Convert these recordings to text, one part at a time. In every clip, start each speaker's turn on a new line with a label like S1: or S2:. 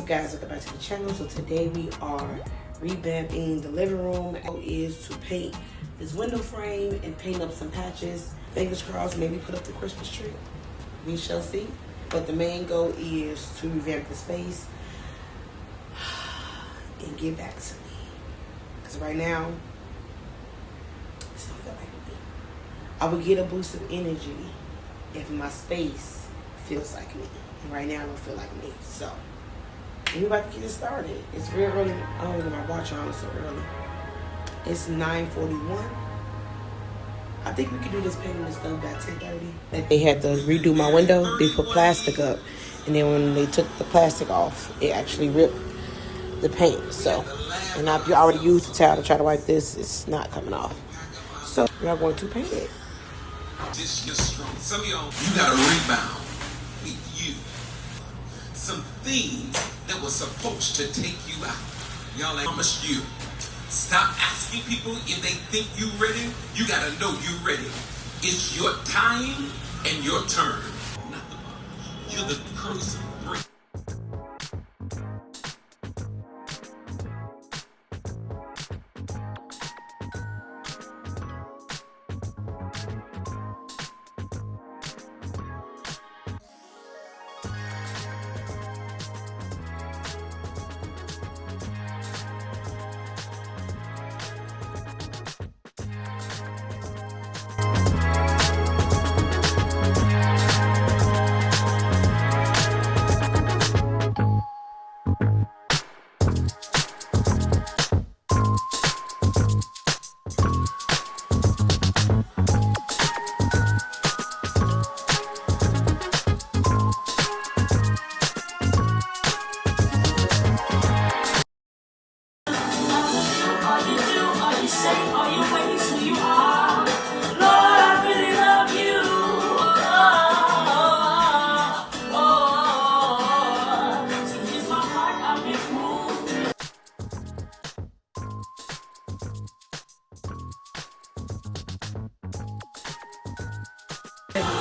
S1: up, guys? Welcome back to the channel. So today we are revamping the living room. The goal is to paint this window frame and paint up some patches. Fingers crossed, maybe put up the Christmas tree. We shall see. But the main goal is to revamp the space and get back to me. Because right now, it don't feel like me. I would get a boost of energy if my space feels like me. And right now, I don't feel like me. So, we're about to get it started. It's real early. I don't even have my watch on so early. It's 9:41. I think we could do this painting and stuff by 10:30. They had to redo my window. They put plastic up. And then when they took the plastic off, it actually ripped the paint. So, and if you already used the towel to try to wipe this, it's not coming off. So, we are going to paint it.
S2: Some of y'all, you got a rebound with you. Some things that were supposed to take you out. Y'all, I promise you. Stop asking people if they think you ready. You gotta know you ready. It's your time and your turn. Not the bottom. You're the person.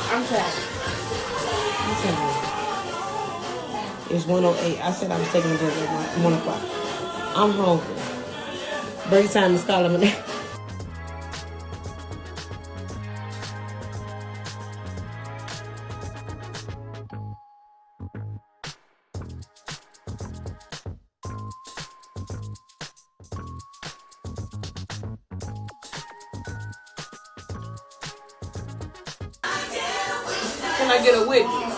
S1: I'm tired. It's 1:08. I said I was taking a break at 1 o'clock. I'm hungry. Break time is calling me. Can I get a witness?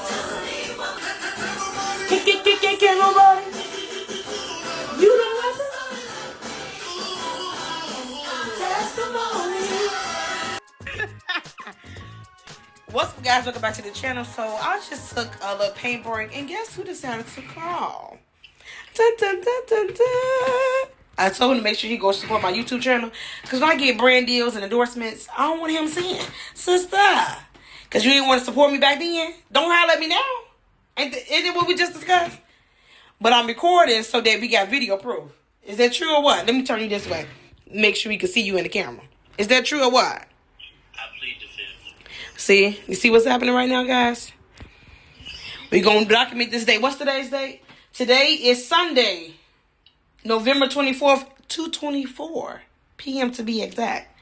S1: Can nobody? You don't want testimony. What's up, guys? Welcome back to the channel. So I just took a little paint break, and guess who decided to call? Dun, dun, dun, dun, dun. I told him to make sure he goes support my YouTube channel, because when I get brand deals and endorsements, I don't want him saying, sister, because you didn't want to support me back then. Don't holler at me now. Ain't it what we just discussed? But I'm recording so that we got video proof. Is that true or what? Let me turn you this way. Make sure we can see you in the camera. Is that true or what?
S3: I plead the fifth.
S1: See? You see what's happening right now, guys? We're going to document this day. What's today's date? Today is Sunday, November 24th, 2:24 p.m. to be exact.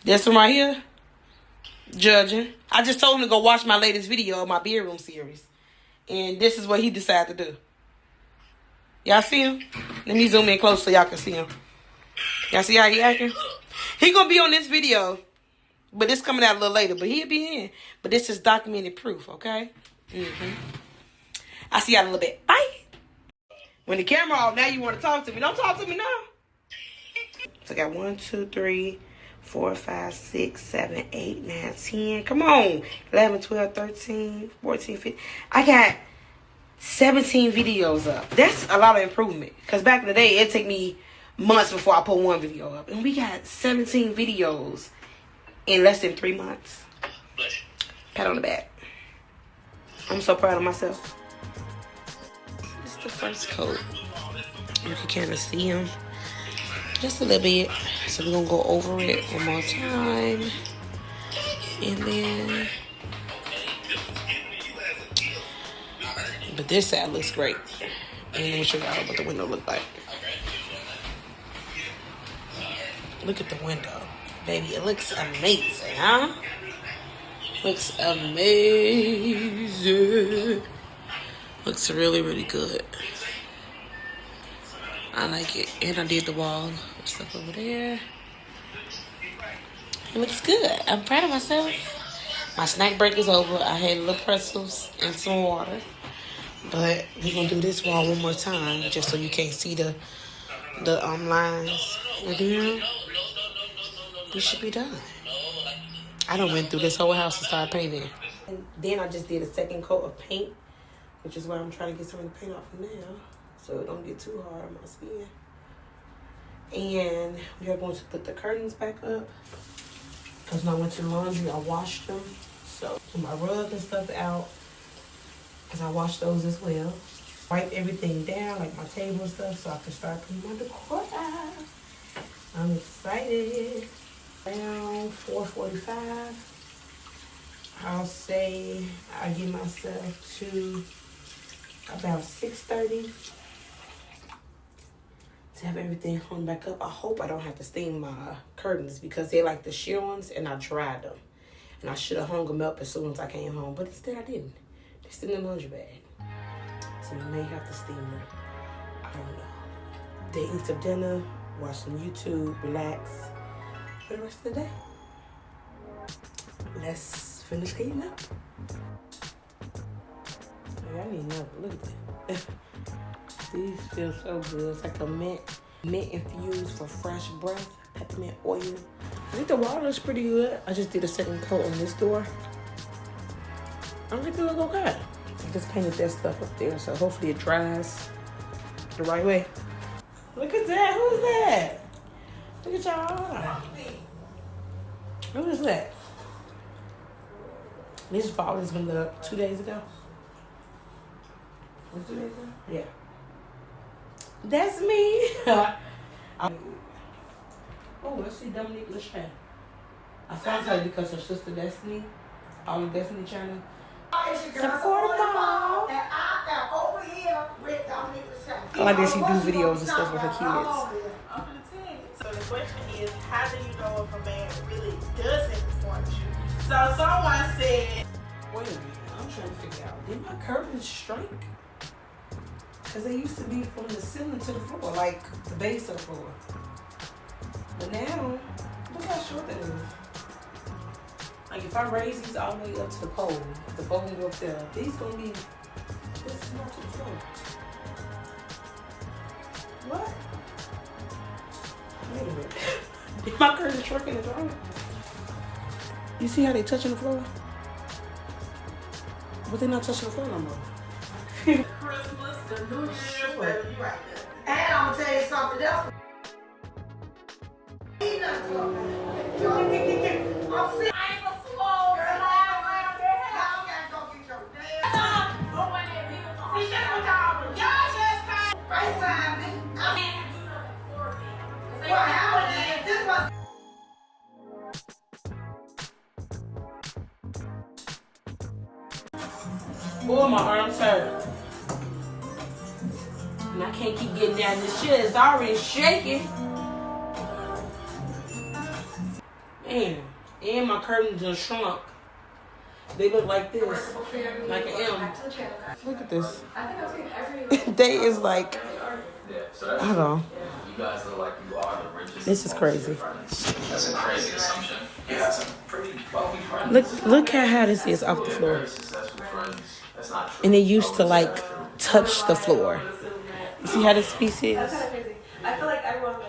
S1: This one right here. Judging. I just told him to go watch my latest video of my bedroom series. And this is what he decided to do. Y'all see him? Let me zoom in close so y'all can see him. Y'all see how he acting? He gonna be on this video. But it's coming out a little later. But he'll be in. But this is documented proof, okay? I'll see y'all in a little bit. Bye. When the camera off, now you want to talk to me. Don't talk to me now. So I got 1, 2, 3, 4, 5, 6, 7, 8, 9, 10. Come on. 11, 12, 13, 14, 15. I got 17 videos up. That's a lot of improvement. Because back in the day, it'd take me months before I put one video up. And we got 17 videos in less than 3 months. Pat on the back. I'm so proud of myself. This is the first coat. You can kind of see him. Just a little bit. So we're going to go over it one more time. And then But this side looks great. And let me show y'all what the window look like. Look at the window. Baby, it looks amazing, huh? Looks amazing. Looks really, really good. I like it. And I did the wall stuff over there. It looks good. I'm proud of myself. My snack break is over. I had little pretzels and some water. But we're going to do this wall one more time just so you can't see the lines. And then we should be done. I done went through this whole house and started painting. And then I just did a second coat of paint, which is why I'm trying to get some of the paint off now so it don't get too hard on my skin. And we are going to put the curtains back up because when I went to the laundry, I washed them. So put my rug and stuff out because I washed those as well. Wipe everything down, like my table and stuff, so I can start putting my decor out. I'm excited. Around 4:45, I'll say I give myself to about 6:30 to have everything hung back up. I hope I don't have to steam my curtains because they're like the sheer ones and I dried them. And I should have hung them up as soon as I came home, but instead I didn't. They're still in the laundry bag. So we may have to steam them. I don't know. Then eat some dinner, watch some YouTube, relax for the rest of the day. Let's finish cleaning up. I need another. Look at that. These feel so good. It's like a mint infused for fresh breath, peppermint oil. I think the wall looks pretty good. I just did a second coat on this door. I think it look okay. I just painted that stuff up there, so hopefully it dries the right way. Look at that. Who's that? Look at y'all. Who is that? This fall has been up 2 days ago. Was it 2 days ago? Yeah. That's me. Oh, let's see Dominique Lachey. I found her because her sister Destiny, all of Destiny Channel. Support them all. I like that she do videos and stuff with her kids.
S4: So the question is, how do you know if a man really doesn't want you? So someone said,
S1: wait a minute, I'm trying to figure out, did my curtains shrink? Because they used to be from the ceiling to the floor, like the base of the floor. But now, look how short that is. Like if I raise these all the way up to the pole, the pole can go up there, these gonna be, this is not to the floor. What? Wait a minute. Did my curtains shrink in the drawing? You see how they touching the floor? But they're not touching the floor no more.
S4: Christmas, the New Year's, baby, you right there. And I'm gonna tell you something else. I'm sick. I ain't a slow slide around there. Y'all gotta go get your damn. Go in there, people. See, that's what y'all just kind of FaceTime me. What happened is this was.
S1: Oh, my arms hurt. And I can't keep getting down this shit. It's already shaking. Man, and my curtains are shrunk. They look like this. Like an M. Look at this. They is like, I don't know. This is crazy.
S5: That's a crazy assumption. Yeah, some pretty wealthy friends.
S1: Look at how this is off the floor. And they used to like touch the floor. You see how this piece is?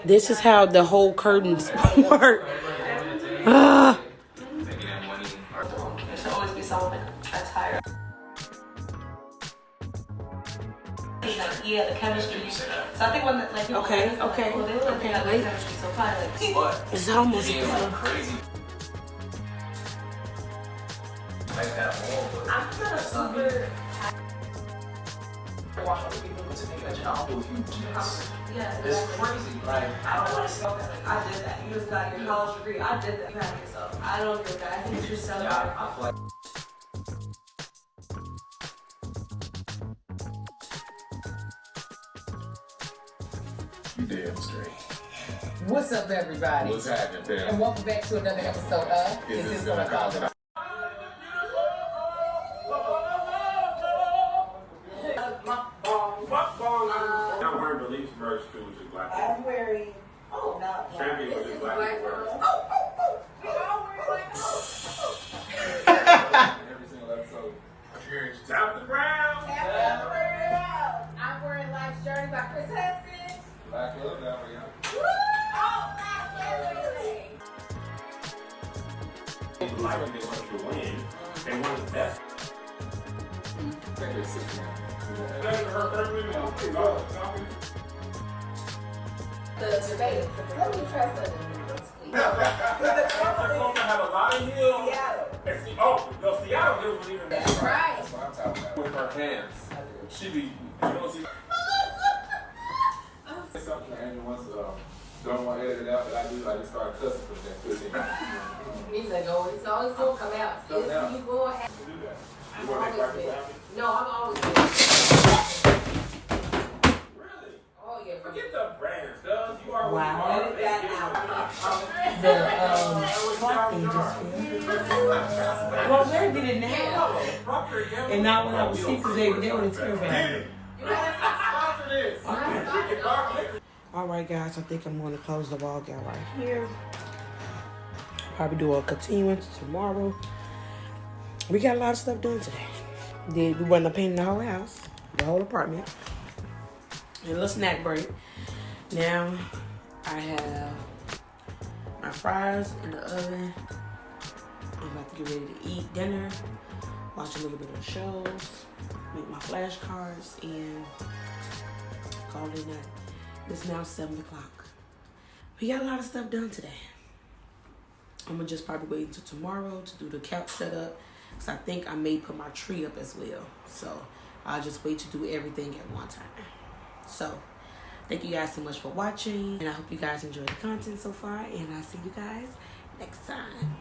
S1: This is how the whole curtains work.
S6: There should always be someone that's higher. Yeah, the chemistry. So I think when like people
S1: Okay.
S6: the chemistry so fine. Like,
S1: It's almost
S5: Crazy. Like that wall, but
S6: I'm not a super.
S5: watch other people to make that I'll do a few minutes.
S6: Yeah,
S5: It's crazy. Like,
S6: I don't want to say okay, like, I did that. You just got your college degree. I did that. You had yourself. I don't agree with that. I think you should celebrate.
S5: yeah, I feel like
S7: What's up, everybody?
S2: What's happening, fam?
S7: And welcome back to another episode of
S2: Is this gonna cause it?
S8: I'm wearing Beliefs merch too, which is black.
S6: I'm wearing. Oh, no.
S8: Champion, which is black.
S6: Every
S8: single episode. Cheers. Tap the ground.
S4: I'm wearing Life's Journey by Chris Hudson.
S8: Black love that way, y'all. Like when they want you to win, they want the best.
S4: The debate. Let me try something.
S8: Have a lot of heels. Seattle heels was even better.
S4: That's right.
S8: That's what I'm talking about. With her hands. She be, you know, see. Something Andrew wants to, don't want to edit it out, but I do, I just started cussing for the next 15 minutes.
S4: He's like, oh, it's always going to come out. It's you going to have
S8: Do that.
S4: I'm
S8: You want to make
S4: always
S8: practice
S4: been.
S8: happen?
S4: No, I'm always been.
S8: Really?
S4: Oh, yeah.
S8: Forget the brands, cuz. You are
S1: Wow.
S8: what you are.
S6: Edit that out.
S1: The clock thing just fell. Well, where did it now? And now when I was sick today, they would have turned back.
S4: You gotta
S8: Sponsor this.
S1: Alright guys, I think I'm going to close the vlog out right here. Probably do a continuance tomorrow. We got a lot of stuff done today. We went up painting the whole house, the whole apartment. And a little snack break. Now I have my fries in the oven. I'm about to get ready to eat dinner, watch a little bit of shows, make my flashcards, and call it a night. It's now 7 o'clock. We got a lot of stuff done today. I'm gonna just probably wait until tomorrow to do the couch setup, because I think I may put my tree up as well. So I'll just wait to do everything at one time. So thank you guys so much for watching, and I hope you guys enjoyed the content so far, and I'll see you guys next time.